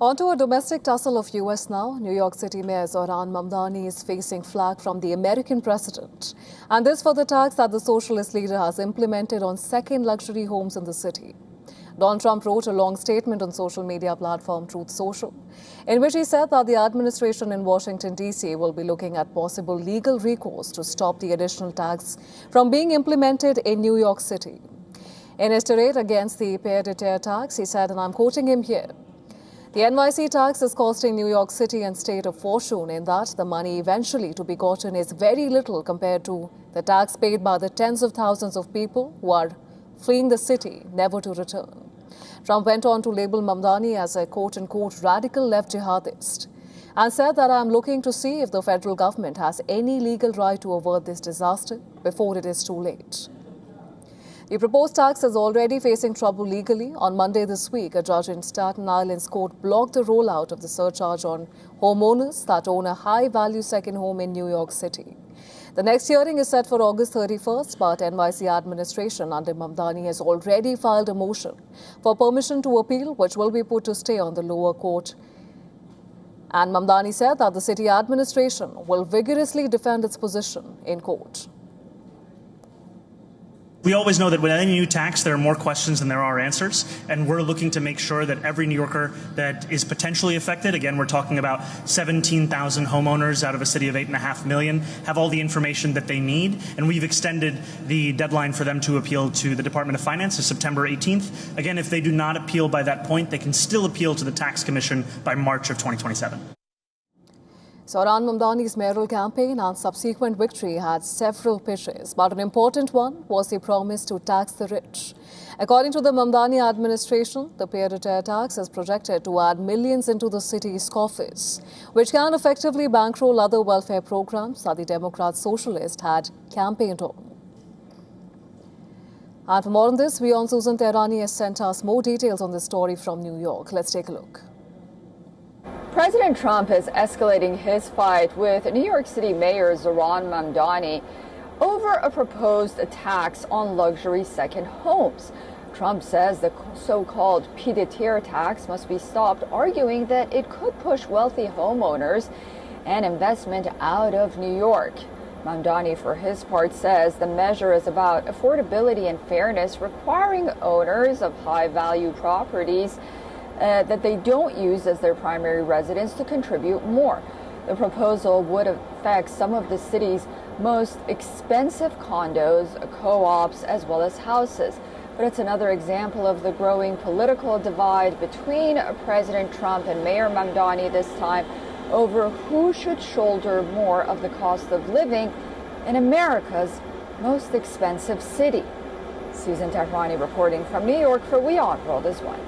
On to a domestic tussle of US now. New York City Mayor Zohran Mamdani is facing flack from the American president. And this for the tax that the socialist leader has implemented on second luxury homes in the city. Donald Trump wrote a long statement on social media platform Truth Social, in which he said that the administration in Washington, D.C. will be looking at possible legal recourse to stop the additional tax from being implemented in New York City. In his tirade against the pied-a-terre tax, he said, and I'm quoting him here, "The NYC tax is costing New York City and state a fortune in that the money eventually to be gotten is very little compared to the tax paid by the tens of thousands of people who are fleeing the city, never to return." Trump went on to label Mamdani as a quote-unquote radical left jihadist and said that I'm looking to see if the federal government has any legal right to avert this disaster before it is too late. The proposed tax is already facing trouble legally. On Monday this week, a judge in Staten Island's court blocked the rollout of the surcharge on homeowners that own a high-value second home in New York City. The next hearing is set for August 31st, but NYC administration under Mamdani has already filed a motion for permission to appeal, which will be put to stay on the lower court. And Mamdani said that the city administration will vigorously defend its position in court. We always know that with any new tax, there are more questions than there are answers, and we're looking to make sure that every New Yorker that is potentially affected, again, we're talking about 17,000 homeowners out of a city of 8.5 million, have all the information that they need, and we've extended the deadline for them to appeal to the Department of Finance to September 18th. Again, if they do not appeal by that point, they can still appeal to the Tax Commission by March of 2027. Zohran Mamdani's mayoral campaign and subsequent victory had several pitches, but an important one was the promise to tax the rich. According to the Mamdani administration, the pied-a-terre tax is projected to add millions into the city's coffers, which can effectively bankroll other welfare programs that the Democrat socialist had campaigned on. And for more on this, Susan Tehrani has sent us more details on this story from New York. Let's take a look. President Trump is escalating his fight with New York City Mayor Zohran Mamdani over a proposed tax on luxury second homes. Trump says the so-called pied-a-terre tax must be stopped, arguing that it could push wealthy homeowners and investment out of New York. Mamdani, for his part, says the measure is about affordability and fairness, requiring owners of high-value properties that they don't use as their primary residence to contribute more. The proposal would affect some of the city's most expensive condos, co-ops, as well as houses. But it's another example of the growing political divide between President Trump and Mayor Mamdani this time over who should shoulder more of the cost of living in America's most expensive city. Susan Tehrani reporting from New York for WE On World is One.